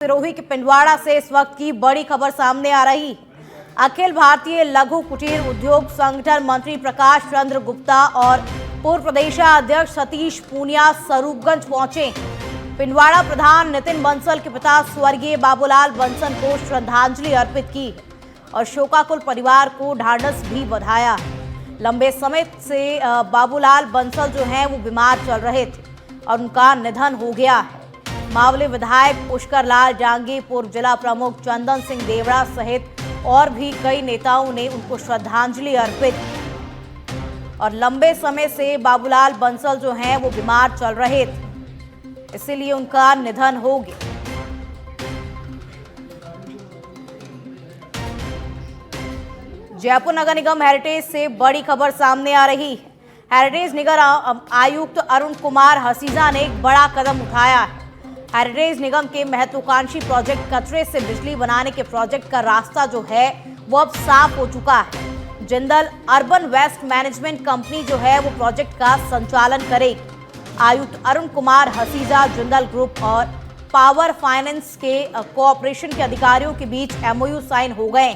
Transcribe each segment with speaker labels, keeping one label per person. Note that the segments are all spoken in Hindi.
Speaker 1: सिरोही के पिंडवाड़ा से इस वक्त की बड़ी खबर सामने आ रही। अखिल भारतीय लघु कुटीर उद्योग संगठन मंत्री प्रकाश चंद्र गुप्ता और पूर्व प्रदेशाध्यक्ष सतीश पूनिया स्वरूपगंज पहुंचे। पिंडवाड़ा प्रधान नितिन बंसल के पिता स्वर्गीय बाबूलाल बंसल को श्रद्धांजलि अर्पित की और शोकाकुल परिवार को ढाढ़स भी बधाया। लंबे समय से बाबूलाल बंसल जो हैं वो बीमार चल रहे थे और उनका निधन हो गया है। मावली विधायक पुष्कर लाल जांगी, पूर्व जिला प्रमुख चंदन सिंह देवड़ा सहित और भी कई नेताओं ने उनको श्रद्धांजलि अर्पित और लंबे समय से बाबूलाल बंसल जो हैं वो बीमार चल रहे थे, इसीलिए उनका निधन हो गया। जयपुर नगर निगम हेरिटेज से बड़ी खबर सामने आ रही है। हेरिटेज निगम आयुक्त अरुण कुमार हसीजा ने एक बड़ा कदम उठाया है। हेरिटेज निगम के महत्वाकांक्षी प्रोजेक्ट कचरे से बिजली बनाने के प्रोजेक्ट का रास्ता जो है वो अब साफ हो चुका है। Jindal urban waste management company जो है वो प्रोजेक्ट का संचालन करेगी। आयुक्त अरुण कुमार हसीजा जिंदल ग्रुप और पावर फाइनेंस के कोऑपरेशन के अधिकारियों के बीच MOU साइन हो गए।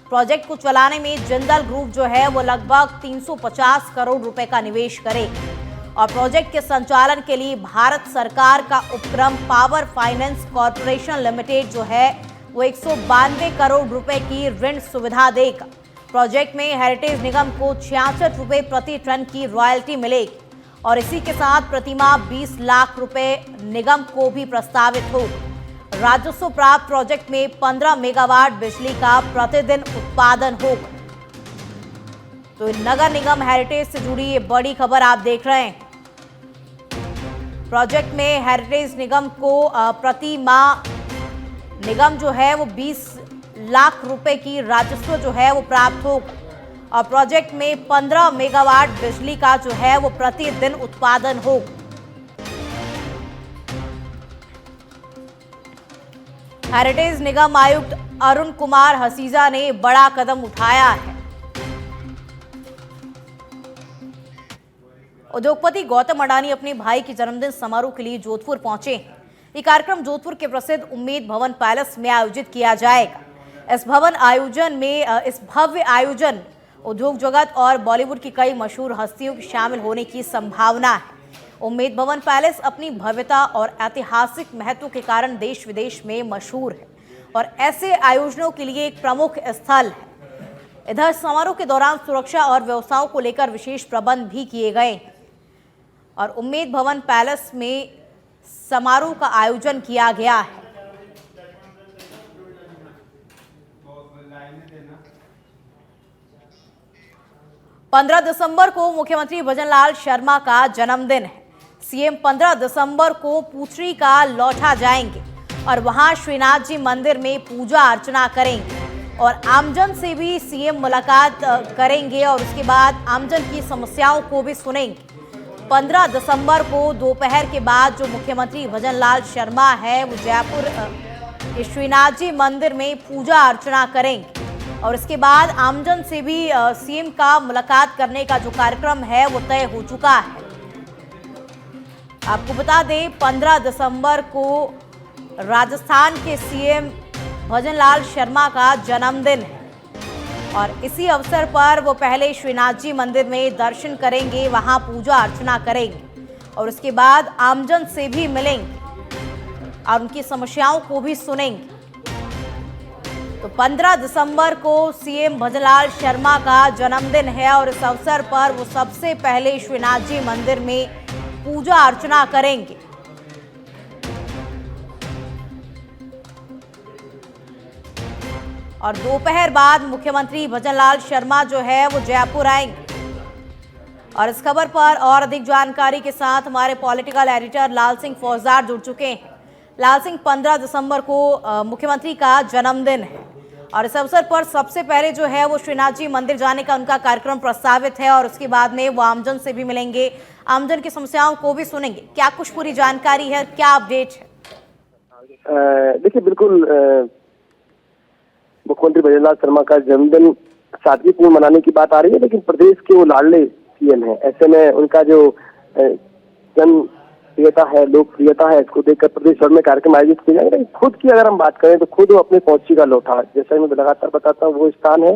Speaker 1: प्रोजेक्ट को चलाने में जिंदल ग्रुप जो है वो लगभग 350 करोड़ रुपए का निवेश करेगी और प्रोजेक्ट के संचालन के लिए भारत सरकार का उपक्रम पावर फाइनेंस कॉर्पोरेशन लिमिटेड जो है वो 192 करोड़ रुपए की ऋण सुविधा देगा। प्रोजेक्ट में हेरिटेज निगम को 66 रुपए प्रति टन की रॉयल्टी मिलेगी और इसी के साथ प्रतिमाह 20 लाख रुपए निगम को भी प्रस्तावित हो। राजस्व प्राप्त प्रोजेक्ट में 15 मेगावाट बिजली का प्रतिदिन उत्पादन होगा। तो नगर निगम हेरिटेज से जुड़ी ये बड़ी खबर आप देख रहे हैं। प्रोजेक्ट में हेरिटेज निगम को प्रति माह निगम जो है वो 20 लाख रुपए की राजस्व जो है वो प्राप्त होगा और प्रोजेक्ट में 15 मेगावाट बिजली का जो है वो प्रतिदिन उत्पादन होगा। हेरिटेज निगम आयुक्त अरुण कुमार हसीजा ने बड़ा कदम उठाया है। उद्योगपति गौतम अडानी अपने भाई के जन्मदिन समारोह के लिए जोधपुर पहुंचे। ये कार्यक्रम जोधपुर के प्रसिद्ध उम्मेद भवन पैलेस में आयोजित किया जाएगा। इस भव्य आयोजन उद्योग जगत और बॉलीवुड की कई मशहूर हस्तियों के शामिल होने की संभावना है। उम्मेद भवन पैलेस अपनी भव्यता और ऐतिहासिक महत्व के कारण देश विदेश में मशहूर है और ऐसे आयोजनों के लिए एक प्रमुख स्थल है। इधर समारोह के दौरान सुरक्षा और व्यवस्थाओं को लेकर विशेष प्रबंध भी किए गए हैं और उम्मेद भवन पैलेस में समारोह का आयोजन किया गया है। पंद्रह दिसंबर को मुख्यमंत्री भजनलाल शर्मा का जन्मदिन है। सीएम 15 दिसंबर को पूथरी का लौटा जाएंगे और वहां श्रीनाथ जी मंदिर में पूजा अर्चना करेंगे और आमजन से भी सीएम मुलाकात करेंगे और उसके बाद आमजन की समस्याओं को भी सुनेंगे। 15 दिसंबर को दोपहर के बाद जो मुख्यमंत्री भजनलाल शर्मा है वो जयपुर के श्रीनाथ जी मंदिर में पूजा अर्चना करेंगे और इसके बाद आमजन से भी सीएम का मुलाकात करने का जो कार्यक्रम है वो तय हो चुका है। आपको बता दें 15 दिसंबर को राजस्थान के सीएम भजनलाल शर्मा का जन्मदिन है और इसी अवसर पर वो पहले श्रीनाथ जी मंदिर में दर्शन करेंगे, वहां पूजा अर्चना करेंगे और उसके बाद आमजन से भी मिलेंगे और उनकी समस्याओं को भी सुनेंगे। तो 15 दिसंबर को सीएम भजनलाल शर्मा का जन्मदिन है और इस अवसर पर वो सबसे पहले श्रीनाथ जी मंदिर में पूजा अर्चना करेंगे। और दोपहर बाद मुख्यमंत्री भजनलाल शर्मा जो है वो जयपुर आएंगे और इस खबर पर और अधिक जानकारी के साथ हमारे पॉलिटिकल एडिटर लाल सिंह फौजदार जुड़ चुके हैं। लाल सिंह, 15 दिसंबर को मुख्यमंत्री का जन्मदिन है और इस अवसर पर सबसे पहले जो है वो श्रीनाथ जी मंदिर जाने का उनका कार्यक्रम प्रस्तावित है और उसके बाद में वो आमजन से भी मिलेंगे, आमजन की समस्याओं को भी सुनेंगे। क्या कुछ पूरी जानकारी है, क्या अपडेट है?
Speaker 2: देखिए, बिल्कुल मुख्यमंत्री भजनलाल शर्मा का जन्मदिन सादगीपूर्ण मनाने की बात आ रही है, लेकिन प्रदेश के वो लाडले सीएम है। ऐसे में उनका जो जन्म प्रियता है, लोकप्रियता है, इसको देखकर प्रदेश भर में कार्यक्रम आयोजित किए जाएंगे। लेकिन खुद की अगर हम बात करें तो खुद वो अपने पहुंची का लौटा, जैसा मैं लगातार बताता हूँ, वो स्थान है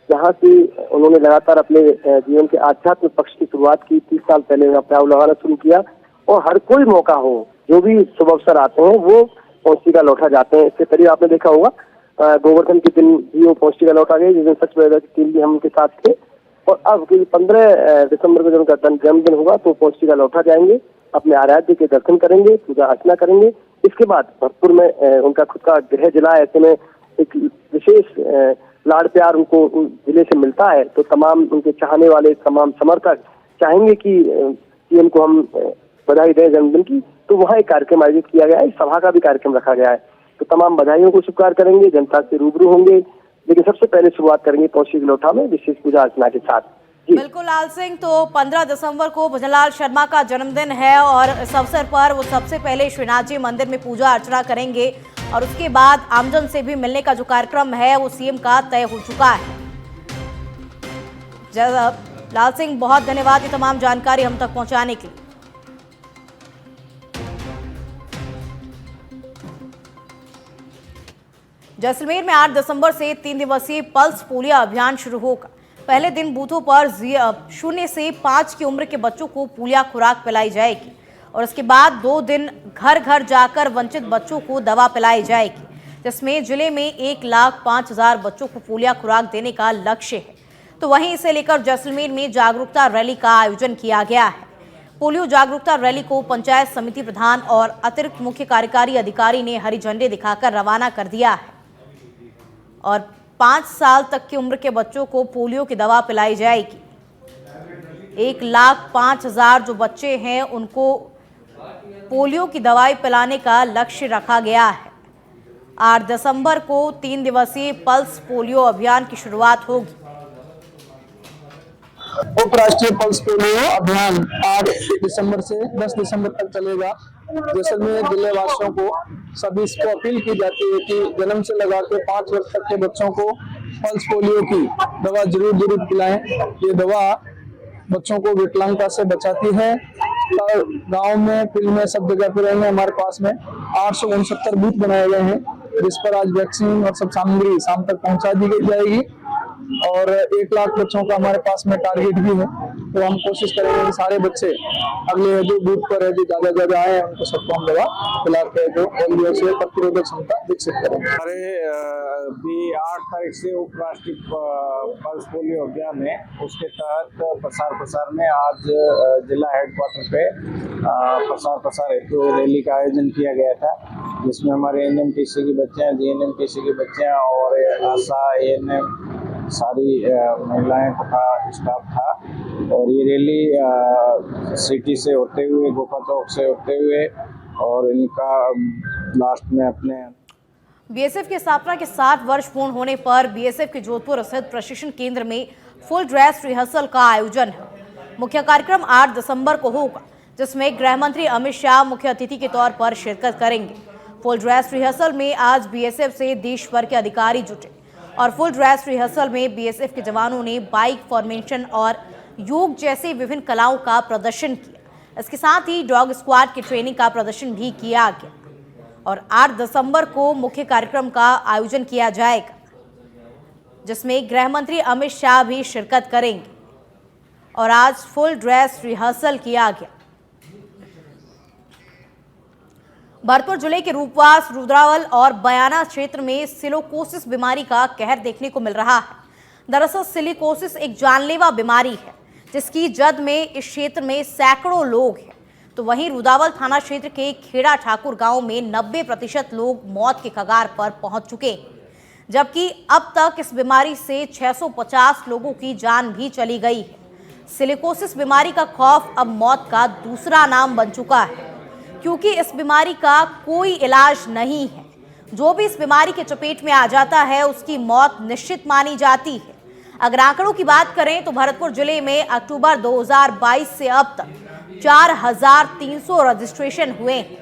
Speaker 2: जहाँ से उन्होंने लगातार अपने जीवन के आध्यात्मिक पक्ष की शुरुआत की। 30 साल पहले अपना लगाना शुरू किया और हर कोई मौका हो, जो भी शुभ अवसर आते हैं वो पहुंची का लौटा जाते हैं। इससे करीब आपने देखा होगा गोवर्धन के दिन भी वो पहुंची का लौटा गए, जिस दिन सच में की टीम भी हम उनके साथ थे। और अब 15 दिसंबर को जब उनका जन्मदिन होगा तो पहुंची का लौटा जाएंगे, अपने आराध्य के दर्शन करेंगे, पूजा अर्चना करेंगे। इसके बाद भरतपुर में उनका खुद का गृह जिला है, ऐसे में एक विशेष लाड़ प्यार उनको जिले से मिलता है। तो तमाम उनके चाहने वाले, तमाम समर्थक चाहेंगे कि सीएम को हम बधाई दें जन्मदिन की, तो वहाँ एक कार्यक्रम आयोजित किया गया है, सभा का भी कार्यक्रम रखा गया है। तो तमाम बधाइयों को स्वीकार करेंगे, जनता से रूबरू होंगे, लेकिन सबसे पहले शुरुआत करेंगे पहुंची लोठा में विशेष पूजा अर्चना के साथ।
Speaker 1: बिल्कुल लाल सिंह, तो 15 दिसंबर को भजनलाल शर्मा का जन्मदिन है और इस अवसर पर वो सबसे पहले श्रीनाथ जी मंदिर में पूजा अर्चना करेंगे और उसके बाद आमजन से भी मिलने का जो कार्यक्रम है वो सीएम का तय हो चुका है। लाल सिंह, बहुत धन्यवाद ये तमाम जानकारी हम तक पहुंचाने के लिए। जैसलमेर में 8 दिसंबर से 3 दिवसीय पल्स पोलियो अभियान शुरू होगा। पहले दिन बूथों पर 0 से 5 की उम्र के बच्चों को पोलियो खुराक पिलाई जाएगी और उसके बाद 2 दिन घर घर जाकर वंचित बच्चों को दवा पिलाई जाएगी, जिसमें जिले में 1,05,000 बच्चों को पोलियो खुराक देने का लक्ष्य है। तो वहीं इसे लेकर जैसलमेर में जागरूकता रैली का आयोजन किया गया है। पोलियो जागरूकता रैली को पंचायत समिति प्रधान और अतिरिक्त मुख्य कार्यकारी अधिकारी ने हरी झंडी दिखाकर रवाना कर दिया है और 5 साल तक की उम्र के बच्चों को पोलियो की दवा पिलाई जाएगी। 1,05,000 जो बच्चे हैं उनको पोलियो की दवाई पिलाने का लक्ष्य रखा गया है। 8 दिसंबर को 3 दिवसीय पल्स पोलियो अभियान की शुरुआत होगी।
Speaker 3: उपराष्ट्रीय पल्स पोलियो अभियान 8 दिसंबर से 10 दिसंबर तक चलेगा। जैसलमेर जिले वासियों को सभी इसको अपील की जाती है कि जन्म से लगा के 5 वर्ष तक के बच्चों को पल्स पोलियो की दवा जरूर पिलाएं। ये दवा बच्चों को विकलांगता से बचाती है। गांव में, फील्ड में, सब जगह पे रहेंगे। हमारे पास में 869 बूथ बनाए गए हैं, जिस पर आज वैक्सीन और सब सामग्री शाम तक पहुंचा दी जाएगी और 1 लाख बच्चों का हमारे पास में टारगेट भी है। तो हम कोशिश करेंगे कि सारे बच्चे अगले जो बूथ पर है, जो ज्यादा आए हैं, उनको सबको हम दवा पिला के जो पोलियो से प्रतिरोधक क्षमता विकसित करेंगे।
Speaker 4: हमारे भी 8 तारीख से उपराष्ट्रीय पल्स पोलियो अभियान है, उसके तहत प्रसार में आज जिला हेडक्वार्टर पे प्रसार हेतु रैली का आयोजन किया गया था, जिसमें हमारे एनएमटीसी के बच्चे हैं, जीएनएमटीसी के बच्चे हैं और आशा, एएनएम, सारी महिलाएं तथा स्टाफ था। और ये रैली सिटी से होते हुए, गोपा चौक से होते हुए और इनका लास्ट में अपने
Speaker 1: बीएसएफ की स्थापना के 60 वर्ष पूर्ण होने पर बीएसएफ के जोधपुर स्थित प्रशिक्षण केंद्र में फुल ड्रेस रिहर्सल का आयोजन है। मुख्य कार्यक्रम 8 दिसंबर को होगा, जिसमें गृह मंत्री अमित शाह मुख्य अतिथि के तौर पर शिरकत करेंगे। फुल ड्रेस रिहर्सल में आज बीएसएफ से देश भर के अधिकारी जुटे और फुल ड्रेस रिहर्सल में बीएसएफ के जवानों ने बाइक फॉर्मेशन और योग जैसे विभिन्न कलाओं का प्रदर्शन किया। इसके साथ ही डॉग स्क्वाड की ट्रेनिंग का प्रदर्शन भी किया गया और 8 दिसंबर को मुख्य कार्यक्रम का आयोजन किया जाएगा, जिसमें गृह मंत्री अमित शाह भी शिरकत करेंगे और आज फुल ड्रेस रिहर्सल किया गया। भरतपुर जिले के रूपवास, रुद्रावल और बयाना क्षेत्र में सिलिकोसिस बीमारी का कहर देखने को मिल रहा है। दरअसल सिलिकोसिस एक जानलेवा बीमारी है, जिसकी जद में इस क्षेत्र में सैकड़ों लोग हैं। तो वहीं रुद्रावल थाना क्षेत्र के खेड़ा ठाकुर गांव में 90% लोग मौत के कगार पर पहुंच चुके हैं, जबकि अब तक इस बीमारी से 650 लोगों की जान भी चली गई है। सिलिकोसिस बीमारी का खौफ अब मौत का दूसरा नाम बन चुका है, क्योंकि इस बीमारी का कोई इलाज नहीं है। जो भी इस बीमारी के चपेट में आ जाता है उसकी मौत निश्चित मानी जाती है। अगर आंकड़ों की बात करें तो भरतपुर जिले में अक्टूबर 2022 से अब तक 4,300 रजिस्ट्रेशन हुए हैं,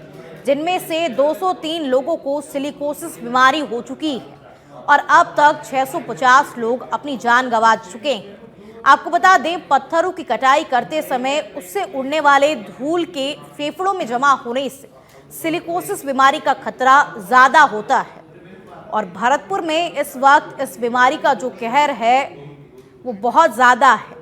Speaker 1: जिनमें से 203 लोगों को सिलिकोसिस बीमारी हो चुकी है और अब तक 650 लोग अपनी जान गंवा चुके हैं। आपको बता दें, पत्थरों की कटाई करते समय उससे उड़ने वाले धूल के फेफड़ों में जमा होने से सिलिकोसिस बीमारी का खतरा ज्यादा होता है और भरतपुर में इस वक्त इस बीमारी का जो कहर है वो बहुत ज्यादा है।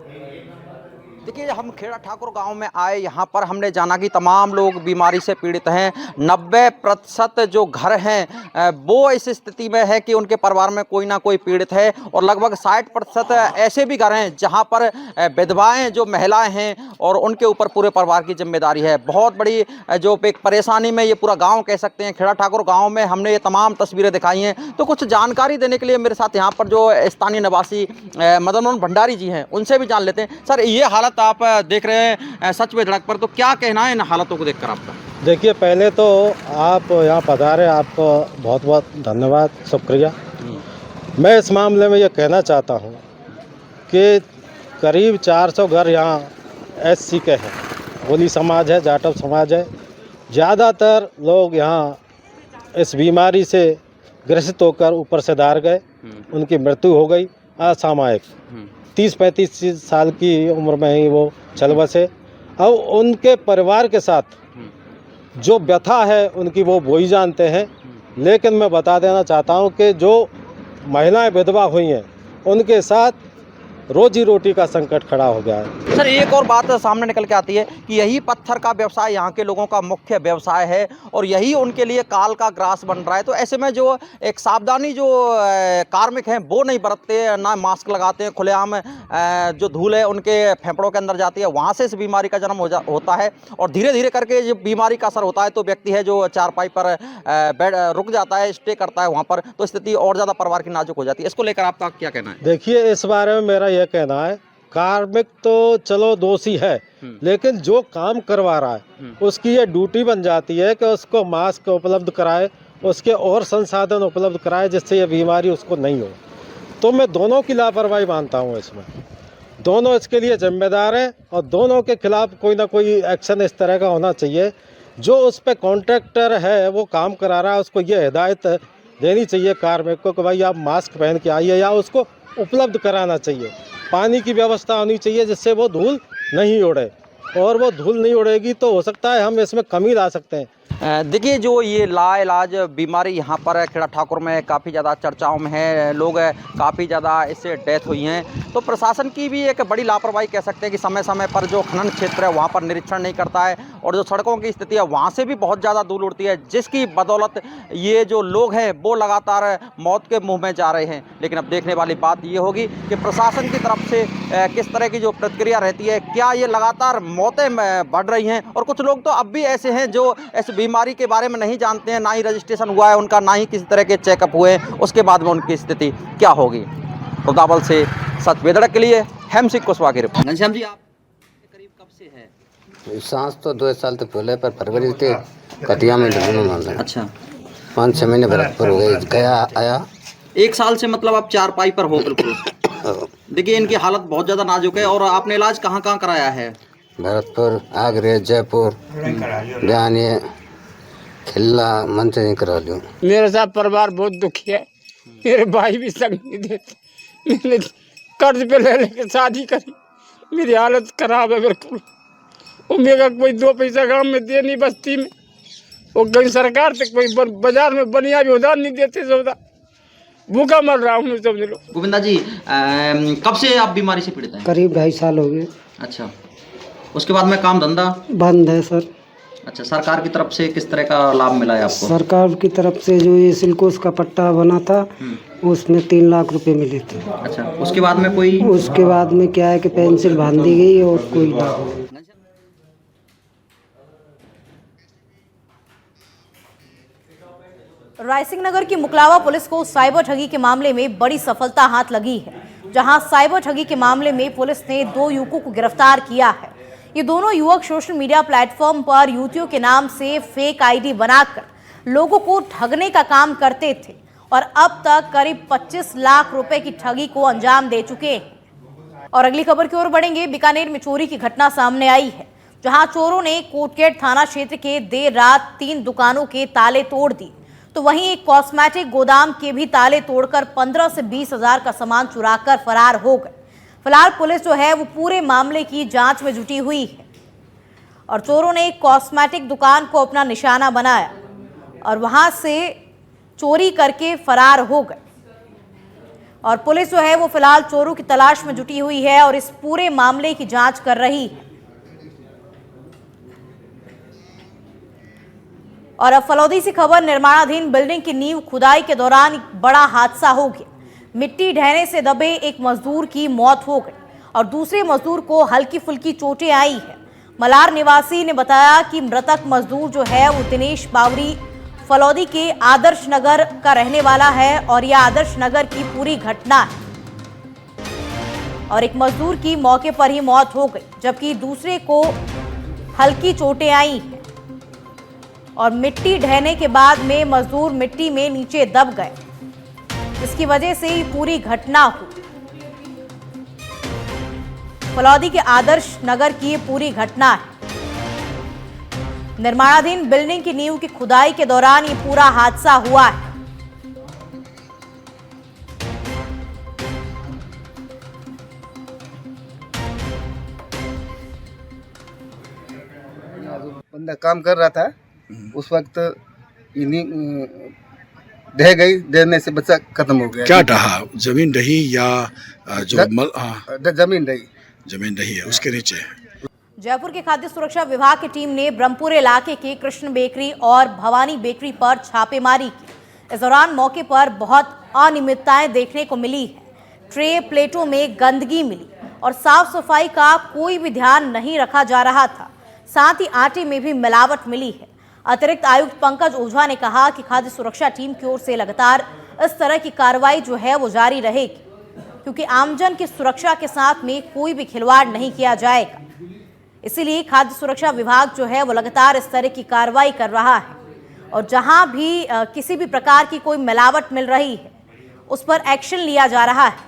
Speaker 5: देखिए, हम खेड़ा ठाकुर गांव में आए, यहाँ पर हमने जाना कि तमाम लोग बीमारी से पीड़ित हैं। 90% जो घर हैं वो इस स्थिति में है कि उनके परिवार में कोई ना कोई पीड़ित है और लगभग 60% ऐसे भी घर हैं जहाँ पर विधवाएं जो महिलाएं हैं और उनके ऊपर पूरे परिवार की जिम्मेदारी है। बहुत बड़ी जो एक परेशानी में ये पूरा गाँव कह सकते हैं, खेड़ा ठाकुर गाँव में हमने ये तमाम तस्वीरें दिखाई हैं। तो कुछ जानकारी देने के लिए मेरे साथ यहाँ पर जो स्थानीय निवासी मदन मोहन भंडारी जी हैं उनसे भी जान लेते हैं। सर, ये हालत आप देख रहे हैं सच में धड़क पर, तो क्या कहना है इन हालातों को देखकर आपका?
Speaker 6: देखिए, पहले तो आप यहाँ पधारे, आपको बहुत बहुत धन्यवाद, शुक्रिया। मैं इस मामले में ये कहना चाहता हूँ कि करीब 400 घर यहाँ SC के हैं, गोली समाज है, जाटव समाज है। ज़्यादातर लोग यहाँ इस बीमारी से ग्रसित होकर ऊपर से दार गए, उनकी मृत्यु हो गई असामयिक। 30-35 साल की उम्र में ही वो चल बसे। अब उनके परिवार के साथ जो व्यथा है उनकी वो ही जानते हैं। लेकिन मैं बता देना चाहता हूं कि जो महिलाएं विधवा हुई हैं उनके साथ रोजी रोटी का संकट खड़ा हो गया है।
Speaker 5: सर, एक और बात सामने निकल के आती है कि यही पत्थर का व्यवसाय यहाँ के लोगों का मुख्य व्यवसाय है और यही उनके लिए काल का ग्रास बन रहा है। तो ऐसे में जो एक सावधानी जो कार्मिक हैं वो नहीं बरतते, ना मास्क लगाते हैं, खुलेआम जो धूल है उनके फेफड़ों के अंदर जाती है, वहाँ से इस बीमारी का जन्म होता है और धीरे धीरे करके जब बीमारी का असर होता है तो व्यक्ति है जो चारपाई पर बेड रुक जाता है, स्टे करता है वहाँ पर, तो स्थिति और ज़्यादा परिवार की नाजुक हो जाती है। इसको लेकर आपका क्या कहना है?
Speaker 6: देखिए, इस बारे में मेरा यह कहना है, कार्मिक तो चलो दोषी है, लेकिन जो काम करवा रहा है उसकी ये ड्यूटी बन जाती है कि उसको मास्क उपलब्ध कराए, उसके और संसाधन उपलब्ध कराए जिससे ये बीमारी उसको नहीं हो। तो मैं दोनों की लापरवाही मानता हूँ इसमें। दोनों इसके लिए जिम्मेदार हैं और दोनों के खिलाफ कोई ना कोई एक्शन इस तरह का होना चाहिए। जो उस पर कॉन्ट्रैक्टर है वो काम करा रहा है, उसको ये हिदायत देनी चाहिए कार्मिक को कि भाई आप मास्क पहन के आइए, या उसको उपलब्ध कराना चाहिए। पानी की व्यवस्था होनी चाहिए जिससे वो धूल नहीं उड़े, और वो धूल नहीं उड़ेगी तो हो सकता है हम इसमें कमी ला सकते हैं।
Speaker 5: देखिए, जो ये लाइलाज बीमारी यहाँ पर खेड़ा ठाकुर में काफ़ी ज़्यादा चर्चाओं में है, लोग काफ़ी ज़्यादा इससे डेथ हुई हैं, तो प्रशासन की भी एक बड़ी लापरवाही कह सकते हैं कि समय समय पर जो खनन क्षेत्र है वहाँ पर निरीक्षण नहीं करता है और जो सड़कों की स्थिति है वहाँ से भी बहुत ज़्यादा धूल उड़ती है, जिसकी बदौलत ये जो लोग हैं वो लगातार मौत के मुँह में जा रहे हैं। लेकिन अब देखने वाली बात ये होगी कि प्रशासन की तरफ से किस तरह की जो प्रतिक्रिया रहती है, क्या ये लगातार मौतें बढ़ रही हैं, और कुछ लोग तो अब भी ऐसे हैं जो इस बीमारी के बारे में नहीं जानते हैं, ना ही रजिस्ट्रेशन हुआ है उनका, ना ही किसी तरह के चेकअप हुए, उसके बाद में उनकी स्थिति क्या होगी। रुदावल से सच बेधड़क के लिए हेम सिंह कुशवाहा की रिपोर्ट। घनश्याम जी, आप करीब कब से है?
Speaker 7: सांस तो 2 साल तक पहले, पर फरवरी से कटिया में ढूंढने मान रहे।
Speaker 5: अच्छा,
Speaker 7: 5-6 महीने भरतपुर हो गए, गया आया
Speaker 5: 1 साल से, मतलब आप चारपाई पर हो बिल्कुल। देखिए, इनकी हालत बहुत ज़्यादा नाजुक है। और आपने इलाज कहाँ कहाँ कराया है?
Speaker 7: भरतपुर, आगरा, जयपुर, बयानी, खिल्ला, मन से नहीं करा लूँ।
Speaker 8: मेरे साथ परिवार बहुत दुखी है। मेरे भाई भी संग नहीं देते, मैंने कर्ज पे ले लेके शादी करी, मेरी हालत खराब है बिल्कुल। वो मेरा कोई 2 पैसा गांव में दे नहीं, बस्ती में वो कहीं सरकार तक कोई बाजार में बनिया भी उधार नहीं देते, सौदा भूखा मर रहा हूँ समझ लो।
Speaker 5: गोविंदा जी, कब से आप बीमारी से पीड़ित हैं?
Speaker 9: करीब 2.5 साल हो गए।
Speaker 5: अच्छा, उसके बाद में काम धंधा
Speaker 9: बंद है सर।
Speaker 5: अच्छा, सरकार की तरफ से किस तरह का लाभ मिला है आपको?
Speaker 9: सरकार की तरफ से जो ये सिलिकोस का पट्टा बना था उसमें 3 लाख रुपए मिले थे।
Speaker 5: अच्छा, उसके बाद में कोई?
Speaker 9: उसके बाद में क्या है कि पेंसिल बांध दी गई और कोई
Speaker 1: रायसिंह नगर की मुकलावा पुलिस को साइबर ठगी के मामले में बड़ी सफलता हाथ लगी है, जहां साइबर ठगी के मामले में पुलिस ने 2 युवकों को गिरफ्तार किया है। ये दोनों युवक सोशल मीडिया प्लेटफॉर्म पर युवतियों के नाम से फेक आईडी बनाकर लोगों को ठगने का काम करते थे और अब तक करीब 25 लाख रुपए की ठगी को अंजाम दे चुके हैं। और अगली खबर की ओर बढ़ेंगे। बीकानेर में चोरी की घटना सामने आई है, जहां चोरों ने कोटगेट थाना क्षेत्र के देर रात 3 दुकानों के ताले तोड़ दिए, तो वहीं एक कॉस्मेटिक गोदाम के भी ताले तोड़कर 15 से 20 हजार का सामान चुराकर फरार हो गए। फिलहाल पुलिस जो है वो पूरे मामले की जांच में जुटी हुई है और चोरों ने एक कॉस्मेटिक दुकान को अपना निशाना बनाया और वहां से चोरी करके फरार हो गए। और पुलिस जो है वो फिलहाल चोरों की तलाश में जुटी हुई है और इस पूरे मामले की जांच कर रही है। और अब फलौदी से खबर, निर्माणाधीन बिल्डिंग की नींव खुदाई के दौरान एक बड़ा हादसा हो गया। मिट्टी ढहने से दबे एक मजदूर की मौत हो गई और दूसरे मजदूर को हल्की फुल्की चोटें आई है। मलार निवासी ने बताया कि मृतक मजदूर जो है वो दिनेश बावरी फलौदी के आदर्श नगर का रहने वाला है और यह आदर्श नगर की पूरी घटना है। और एक मजदूर की मौके पर ही मौत हो गई जबकि दूसरे को हल्की चोटें आई हैं और मिट्टी ढहने के बाद में मजदूर मिट्टी में नीचे दब गए, जिसकी वजह से ही पूरी घटना हुई। फलौदी के आदर्श नगर की ये पूरी घटना है। निर्माणाधीन बिल्डिंग की नींव की खुदाई के दौरान ये पूरा हादसा हुआ है।
Speaker 10: बंदा काम कर रहा था, उस वक्त ढह गई, ढहने से बच्चा खत्म हो गया।
Speaker 11: क्या ढहा? जमीन ढही या जो
Speaker 10: जमीन
Speaker 11: ढही है उसके नीचे?
Speaker 1: जयपुर के खाद्य सुरक्षा विभाग की टीम ने ब्रह्मपुर इलाके के कृष्ण बेकरी और भवानी बेकरी पर छापेमारी की। इस दौरान मौके पर बहुत अनियमितताएं देखने को मिली है। ट्रे प्लेटों में गंदगी मिली और साफ सफाई का कोई भी ध्यान नहीं रखा जा रहा था। साथ ही आटे में भी मिलावट मिली है। अतिरिक्त आयुक्त पंकज ओझा ने कहा कि खाद्य सुरक्षा टीम की ओर से लगातार इस तरह की कार्रवाई जो है वो जारी रहेगी, क्योंकि आमजन की सुरक्षा के साथ में कोई भी खिलवाड़ नहीं किया जाएगा। इसीलिए खाद्य सुरक्षा विभाग जो है वो लगातार इस तरह की कार्रवाई कर रहा है और जहां भी किसी भी प्रकार की कोई मिलावट मिल रही है उस पर एक्शन लिया जा रहा है।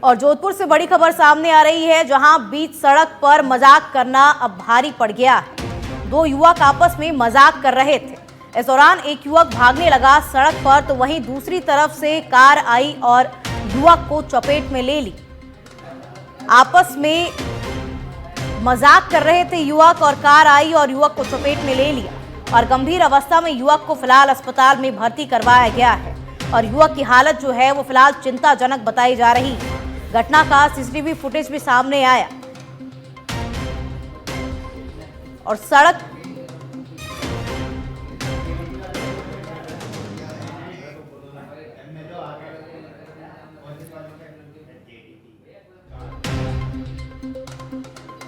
Speaker 1: और जोधपुर से बड़ी खबर सामने आ रही है, जहां बीच सड़क पर मजाक करना अब भारी पड़ गया है। दो युवक आपस में मजाक कर रहे थे। इस दौरान एक युवक भागने लगा सड़क पर, तो वहीं दूसरी तरफ से कार आई और युवक को चपेट में ले ली। आपस में मजाक कर रहे थे युवक और कार आई और युवक को चपेट में ले लिया और गंभीर अवस्था में युवक को फिलहाल अस्पताल में भर्ती करवाया गया है और युवक की हालत जो है वो फिलहाल चिंताजनक बताई जा रही है। घटना का सीसीटीवी फुटेज भी सामने आया और सड़क